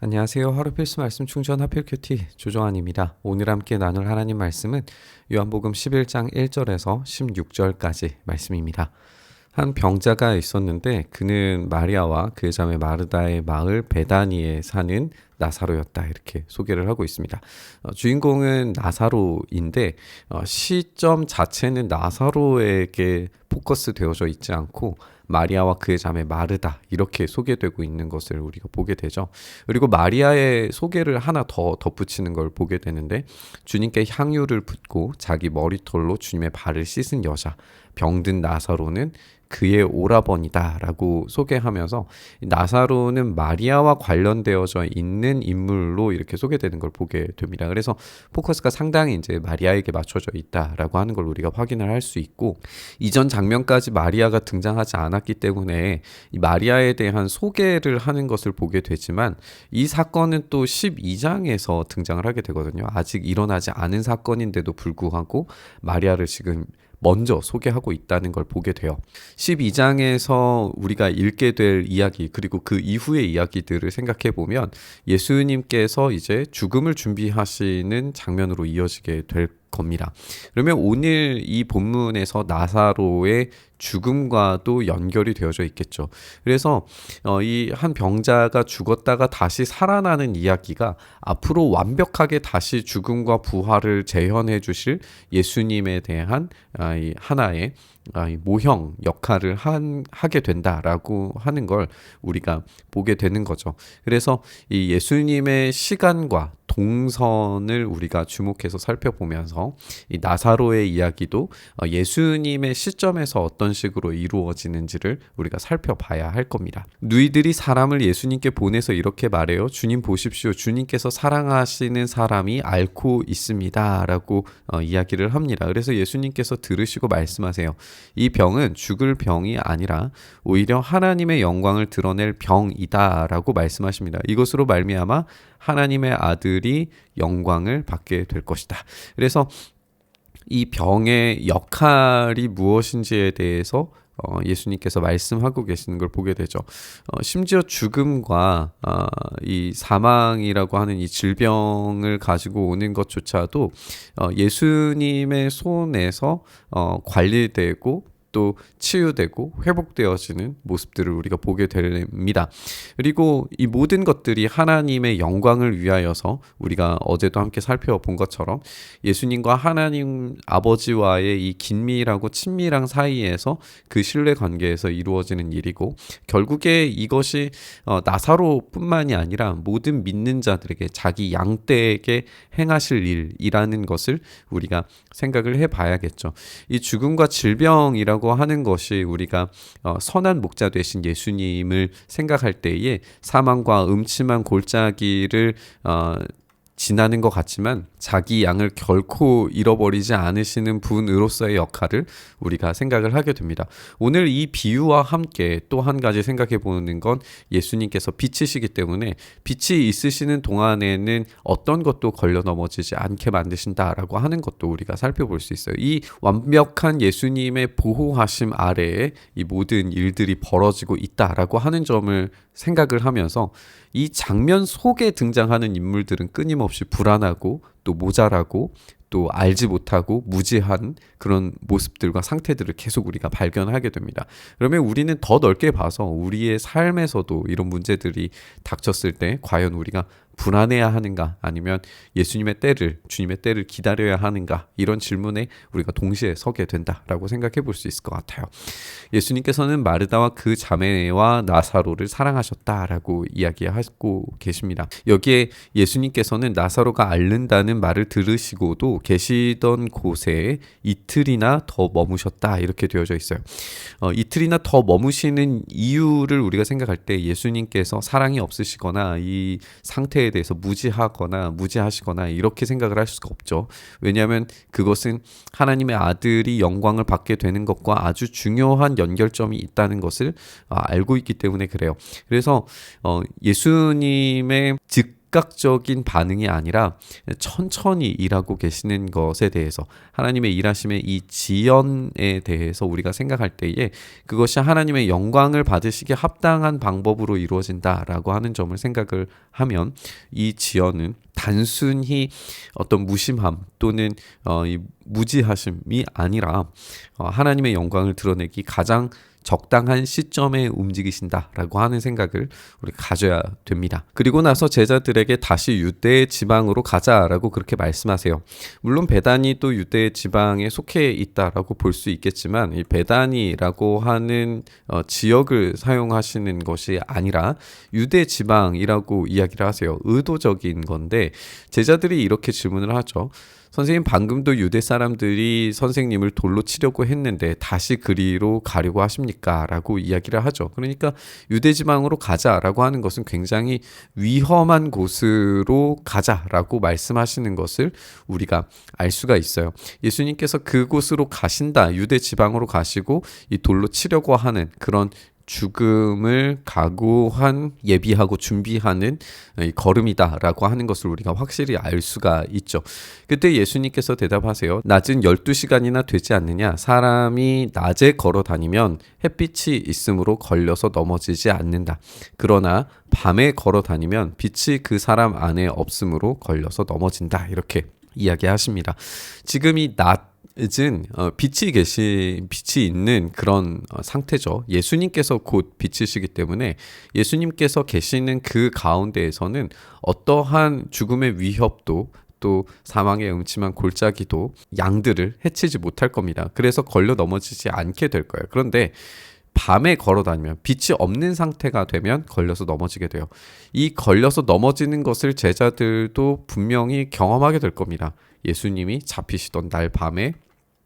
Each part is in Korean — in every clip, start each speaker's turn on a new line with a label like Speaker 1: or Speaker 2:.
Speaker 1: 안녕하세요. 하루 필수 말씀 충전 하필 큐티 조정환입니다. 오늘 함께 나눌 하나님 말씀은 요한복음 11장 1절에서 16절까지 말씀입니다. 한 병자가 있었는데 그는 마리아와 그의 자매 마르다의 마을 베다니에 사는 나사로였다, 이렇게 소개를 하고 있습니다. 주인공은 나사로인데 시점 자체는 나사로에게 포커스 되어져 있지 않고 마리아와 그의 자매 마르다, 이렇게 소개되고 있는 것을 우리가 보게 되죠. 그리고 마리아의 소개를 하나 더 덧붙이는 걸 보게 되는데, 주님께 향유를 붓고 자기 머리털로 주님의 발을 씻은 여자, 병든 나사로는 그의 오라버니다 라고 소개하면서 나사로는 마리아와 관련되어져 있는 인물로 이렇게 소개되는 걸 보게 됩니다. 그래서 포커스가 상당히 이제 마리아에게 맞춰져 있다라고 하는 걸 우리가 확인을 할 수 있고, 이전 장면까지 마리아가 등장하지 않았기 때문에 이 마리아에 대한 소개를 하는 것을 보게 되지만, 이 사건은 또 12장에서 등장을 하게 되거든요. 아직 일어나지 않은 사건인데도 불구하고 마리아를 지금 먼저 소개하고 있다는 걸 보게 돼요. 12장에서 우리가 읽게 될 이야기, 그리고 그 이후의 이야기들을 생각해 보면 예수님께서 이제 죽음을 준비하시는 장면으로 이어지게 될 겁니다. 그러면 오늘 이 본문에서 나사로의 죽음과도 연결이 되어져 있겠죠. 그래서 이 한 병자가 죽었다가 다시 살아나는 이야기가 앞으로 완벽하게 다시 죽음과 부활을 재현해 주실 예수님에 대한 이 하나의 모형 역할을 하게 된다라고 하는 걸 우리가 보게 되는 거죠. 그래서 이 예수님의 시간과 동선을 우리가 주목해서 살펴보면서 이 나사로의 이야기도 예수님의 시점에서 어떤 식으로 이루어지는지를 우리가 살펴봐야 할 겁니다. 누이들이 사람을 예수님께 보내서 이렇게 말해요. 주님 보십시오. 주님께서 사랑하시는 사람이 앓고 있습니다 라고 이야기를 합니다. 그래서 예수님께서 들으시고 말씀하세요. 이 병은 죽을 병이 아니라 오히려 하나님의 영광을 드러낼 병이다 라고 말씀하십니다. 이것으로 말미암아 하나님의 아들이 영광을 받게 될 것이다. 그래서 이 병의 역할이 무엇인지에 대해서 예수님께서 말씀하고 계시는 걸 보게 되죠. 심지어 죽음과 이 사망이라고 하는 이 질병을 가지고 오는 것조차도 예수님의 손에서 관리되고 또 치유되고 회복되어지는 모습들을 우리가 보게 됩니다. 그리고 이 모든 것들이 하나님의 영광을 위하여서 우리가 어제도 함께 살펴본 것처럼 예수님과 하나님 아버지와의 이 긴밀하고 친밀한 사이에서 그 신뢰 관계에서 이루어지는 일이고, 결국에 이것이 나사로뿐만이 아니라 모든 믿는 자들에게, 자기 양떼에게 행하실 일이라는 것을 우리가 생각을 해봐야겠죠. 이 죽음과 질병이라고 하는 것이 우리가 선한 목자 되신 예수님을 생각할 때에 사망과 음침한 골짜기를 지나는 것 같지만 자기 양을 결코 잃어버리지 않으시는 분으로서의 역할을 우리가 생각을 하게 됩니다. 오늘 이 비유와 함께 또 한 가지 생각해 보는 건, 예수님께서 빛이시기 때문에 빛이 있으시는 동안에는 어떤 것도 걸려 넘어지지 않게 만드신다라고 하는 것도 우리가 살펴볼 수 있어요. 이 완벽한 예수님의 보호하심 아래에 이 모든 일들이 벌어지고 있다라고 하는 점을 생각을 하면서, 이 장면 속에 등장하는 인물들은 끊임없이 불안하고 또 모자라고 또 알지 못하고 무지한 그런 모습들과 상태들을 계속 우리가 발견하게 됩니다. 그러면 우리는 더 넓게 봐서 우리의 삶에서도 이런 문제들이 닥쳤을 때 과연 우리가 불안해야 하는가, 아니면 예수님의 때를, 주님의 때를 기다려야 하는가, 이런 질문에 우리가 동시에 서게 된다라고 생각해 볼 수 있을 것 같아요. 예수님께서는 마르다와 그 자매와 나사로를 사랑하셨다라고 이야기하고 계십니다. 여기에 예수님께서는 나사로가 앓는다는 말을 들으시고도 계시던 곳에 이틀이나 더 머무셨다, 이렇게 되어져 있어요. 이틀이나 더 머무시는 이유를 우리가 생각할 때 예수님께서 사랑이 없으시거나 이 상태에 대해서 무지하시거나 이렇게 생각을 할 수가 없죠. 왜냐하면 그것은 하나님의 아들이 영광을 받게 되는 것과 아주 중요한 연결점이 있다는 것을 알고 있기 때문에 그래요. 그래서 예수님의 즉각적인 반응이 아니라 천천히 일하고 계시는 것에 대해서, 하나님의 일하심의 이 지연에 대해서 우리가 생각할 때에 그것이 하나님의 영광을 받으시기에 합당한 방법으로 이루어진다라고 하는 점을 생각을 하면, 이 지연은 단순히 어떤 무심함 또는 이 무지하심이 아니라 하나님의 영광을 드러내기 가장 적당한 시점에 움직이신다라고 하는 생각을 우리 가져야 됩니다. 그리고 나서 제자들에게 다시 유대 지방으로 가자라고 그렇게 말씀하세요. 물론 베다니 또 유대 지방에 속해 있다라고 볼 수 있겠지만, 이 베다니라고 하는 지역을 사용하시는 것이 아니라 유대 지방이라고 이야기를 하세요. 의도적인 건데, 제자들이 이렇게 질문을 하죠. 선생님, 방금도 유대 사람들이 선생님을 돌로 치려고 했는데 다시 그리로 가려고 하십니까? 라고 이야기를 하죠. 그러니까 유대 지방으로 가자라고 하는 것은 굉장히 위험한 곳으로 가자라고 말씀하시는 것을 우리가 알 수가 있어요. 예수님께서 그곳으로 가신다, 유대 지방으로 가시고 이 돌로 치려고 하는 그런 죽음을 각오한, 예비하고 준비하는 걸음이다라고 하는 것을 우리가 확실히 알 수가 있죠. 그때 예수님께서 대답하세요. 낮은 12시간이나 되지 않느냐? 사람이 낮에 걸어 다니면 햇빛이 있으므로 걸려서 넘어지지 않는다. 그러나 밤에 걸어 다니면 빛이 그 사람 안에 없으므로 걸려서 넘어진다. 이렇게 이야기하십니다. 지금 이 낮은 빛이 있는 그런 상태죠. 예수님께서 곧 빛이시기 때문에 예수님께서 계시는 그 가운데에서는 어떠한 죽음의 위협도 또 사망의 음침한 골짜기도 양들을 해치지 못할 겁니다. 그래서 걸려 넘어지지 않게 될 거예요. 그런데 밤에 걸어 다니면, 빛이 없는 상태가 되면 걸려서 넘어지게 돼요. 이 걸려서 넘어지는 것을 제자들도 분명히 경험하게 될 겁니다. 예수님이 잡히시던 날 밤에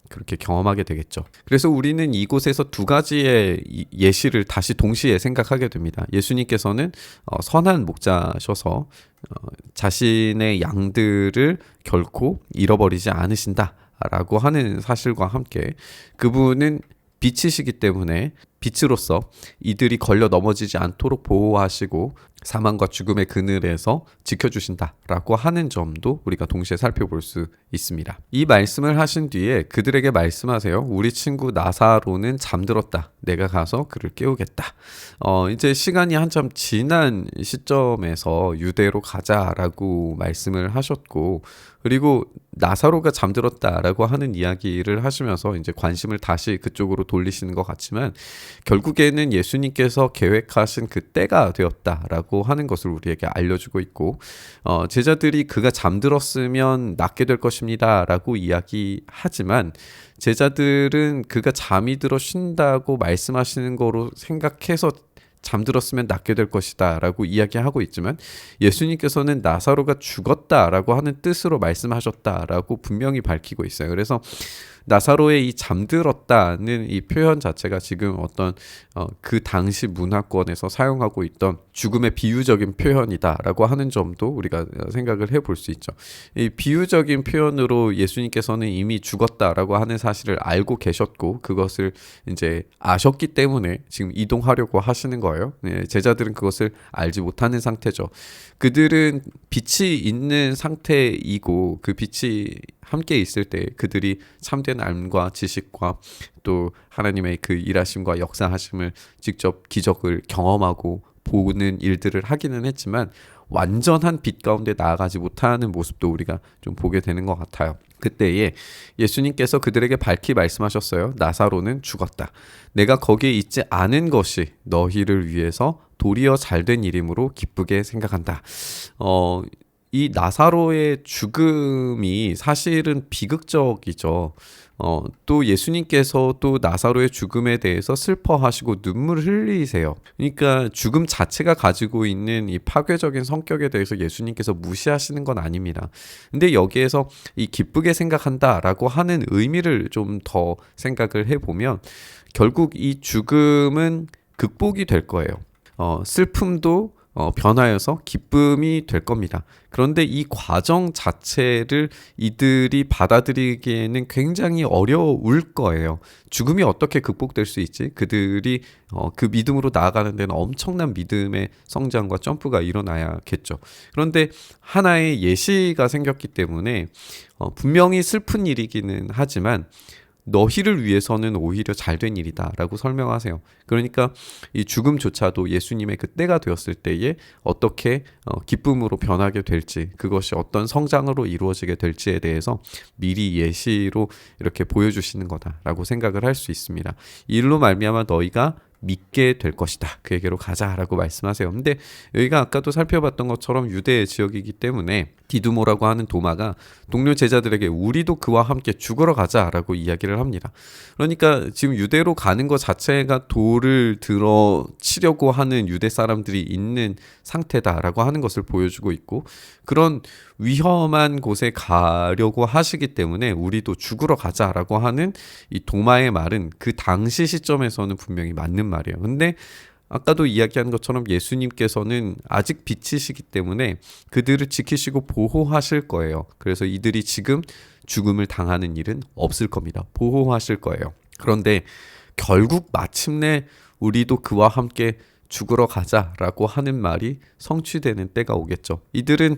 Speaker 1: 그렇게 경험하게 되겠죠. 그래서 우리는 이곳에서 두 가지의 예시를 다시 동시에 생각하게 됩니다. 예수님께서는 선한 목자셔서 자신의 양들을 결코 잃어버리지 않으신다라고 하는 사실과 함께, 그분은 빛이시기 때문에 빛으로서 이들이 걸려 넘어지지 않도록 보호하시고 사망과 죽음의 그늘에서 지켜주신다라고 하는 점도 우리가 동시에 살펴볼 수 있습니다. 이 말씀을 하신 뒤에 그들에게 말씀하세요. 우리 친구 나사로는 잠들었다. 내가 가서 그를 깨우겠다. 이제 시간이 한참 지난 시점에서 유대로 가자라고 말씀을 하셨고, 그리고 나사로가 잠들었다라고 하는 이야기를 하시면서 이제 관심을 다시 그쪽으로 돌리시는 것 같지만, 결국에는 예수님께서 계획하신 그 때가 되었다라고 하는 것을 우리에게 알려주고 있고, 제자들이 그가 잠들었으면 낫게 될 것입니다 라고 이야기하지만, 제자들은 그가 잠이 들어 쉰다고 말씀하시는 거로 생각해서 잠들었으면 낫게 될 것이다 라고 이야기하고 있지만, 예수님께서는 나사로가 죽었다라고 하는 뜻으로 말씀하셨다라고 분명히 밝히고 있어요. 그래서 나사로의 이 잠들었다는 이 표현 자체가 지금 어떤 그 당시 문화권에서 사용하고 있던 죽음의 비유적인 표현이다라고 하는 점도 우리가 생각을 해볼 수 있죠. 이 비유적인 표현으로 예수님께서는 이미 죽었다라고 하는 사실을 알고 계셨고, 그것을 이제 아셨기 때문에 지금 이동하려고 하시는 거예요. 제자들은 그것을 알지 못하는 상태죠. 그들은 빛이 있는 상태이고, 그 빛이 함께 있을 때 그들이 참된 알과 지식과 또 하나님의 그 일하심과 역사하심을 직접 기적을 경험하고 보는 일들을 하기는 했지만, 완전한 빛 가운데 나아가지 못하는 모습도 우리가 좀 보게 되는 것 같아요. 그때에 예수님께서 그들에게 밝히 말씀하셨어요. 나사로는 죽었다. 내가 거기에 있지 않은 것이 너희를 위해서 도리어 잘된 일이므로 기쁘게 생각한다. 이 나사로의 죽음이 사실은 비극적이죠. 또 예수님께서 또 나사로의 죽음에 대해서 슬퍼하시고 눈물을 흘리세요. 그러니까 죽음 자체가 가지고 있는 이 파괴적인 성격에 대해서 예수님께서 무시하시는 건 아닙니다. 근데 여기에서 이 기쁘게 생각한다라고 하는 의미를 좀 더 생각을 해보면, 결국 이 죽음은 극복이 될 거예요. 슬픔도 변하여서 기쁨이 될 겁니다. 그런데 이 과정 자체를 이들이 받아들이기에는 굉장히 어려울 거예요. 죽음이 어떻게 극복될 수 있지? 그들이 그 믿음으로 나아가는 데는 엄청난 믿음의 성장과 점프가 일어나야겠죠. 그런데 하나의 예시가 생겼기 때문에 분명히 슬픈 일이기는 하지만 너희를 위해서는 오히려 잘된 일이다라고 설명하세요. 그러니까 이 죽음조차도 예수님의 그 때가 되었을 때에 어떻게 기쁨으로 변하게 될지, 그것이 어떤 성장으로 이루어지게 될지에 대해서 미리 예시로 이렇게 보여주시는 거다라고 생각을 할 수 있습니다. 이 일로 말미암아 너희가 믿게 될 것이다. 그에게로 가자라고 말씀하세요. 근데 여기가 아까도 살펴봤던 것처럼 유대 지역이기 때문에 디두모라고 하는 도마가 동료 제자들에게 우리도 그와 함께 죽으러 가자라고 이야기를 합니다. 그러니까 지금 유대로 가는 것 자체가 돌을 들어 치려고 하는 유대 사람들이 있는 상태다라고 하는 것을 보여주고 있고, 그런 위험한 곳에 가려고 하시기 때문에 우리도 죽으러 가자라고 하는 이 도마의 말은 그 당시 시점에서는 분명히 맞는 말이에요. 근데 아까도 이야기한 것처럼 예수님께서는 아직 빛이시기 때문에 그들을 지키시고 보호하실 거예요. 그래서 이들이 지금 죽음을 당하는 일은 없을 겁니다. 보호하실 거예요. 그런데 결국 마침내 우리도 그와 함께 죽으러 가자라고 하는 말이 성취되는 때가 오겠죠. 이들은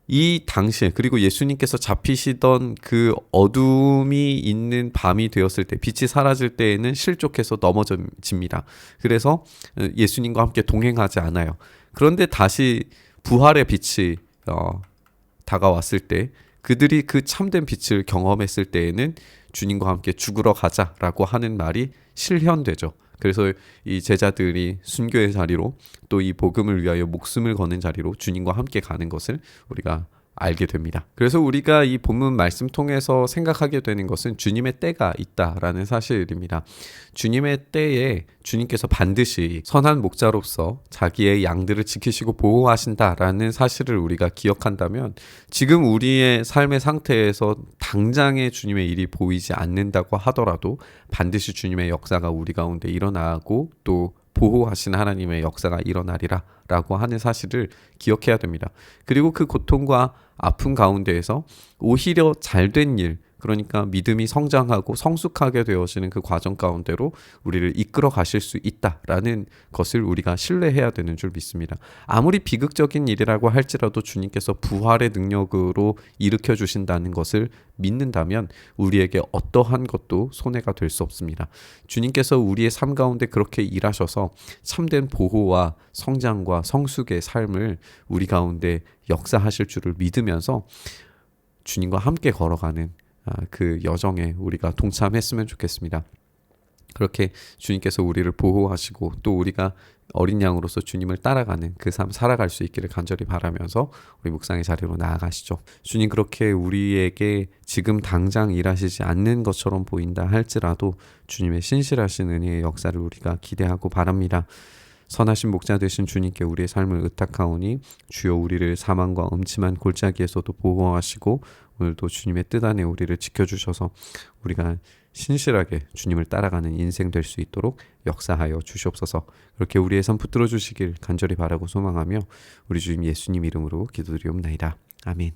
Speaker 1: 이 당시에, 그리고 예수님께서 잡히시던 그 어둠이 있는 밤이 되었을 때, 빛이 사라질 때에는 실족해서 넘어집니다. 그래서 예수님과 함께 동행하지 않아요. 그런데 다시 부활의 빛이 다가왔을 때, 그들이 그 참된 빛을 경험했을 때에는 주님과 함께 죽으러 가자라고 하는 말이 실현되죠. 그래서 이 제자들이 순교의 자리로, 또 이 복음을 위하여 목숨을 거는 자리로 주님과 함께 가는 것을 우리가 알게 됩니다. 그래서 우리가 이 본문 말씀 통해서 생각하게 되는 것은 주님의 때가 있다라는 사실입니다. 주님의 때에 주님께서 반드시 선한 목자로서 자기의 양들을 지키시고 보호하신다라는 사실을 우리가 기억한다면, 지금 우리의 삶의 상태에서 당장의 주님의 일이 보이지 않는다고 하더라도 반드시 주님의 역사가 우리 가운데 일어나고 또 보호하신 하나님의 역사가 일어나리라 라고 하는 사실을 기억해야 됩니다. 그리고 그 고통과 아픔 가운데에서 오히려 잘된 일, 그러니까 믿음이 성장하고 성숙하게 되어지는 그 과정 가운데로 우리를 이끌어 가실 수 있다라는 것을 우리가 신뢰해야 되는 줄 믿습니다. 아무리 비극적인 일이라고 할지라도 주님께서 부활의 능력으로 일으켜 주신다는 것을 믿는다면 우리에게 어떠한 것도 손해가 될 수 없습니다. 주님께서 우리의 삶 가운데 그렇게 일하셔서 참된 보호와 성장과 성숙의 삶을 우리 가운데 역사하실 줄을 믿으면서 주님과 함께 걸어가는 그 여정에 우리가 동참했으면 좋겠습니다. 그렇게 주님께서 우리를 보호하시고 또 우리가 어린 양으로서 주님을 따라가는 그 삶 살아갈 수 있기를 간절히 바라면서 우리 묵상의 자리로 나아가시죠. 주님, 그렇게 우리에게 지금 당장 일하시지 않는 것처럼 보인다 할지라도 주님의 신실하신 은혜의 역사를 우리가 기대하고 바랍니다. 선하신 목자 되신 주님께 우리의 삶을 의탁하오니 주여 우리를 사망과 음침한 골짜기에서도 보호하시고 오늘도 주님의 뜻 안에 우리를 지켜주셔서 우리가 신실하게 주님을 따라가는 인생 될 수 있도록 역사하여 주시옵소서. 그렇게 우리의 삶 붙들어 주시길 간절히 바라고 소망하며 우리 주님 예수님 이름으로 기도드리옵나이다. 아멘.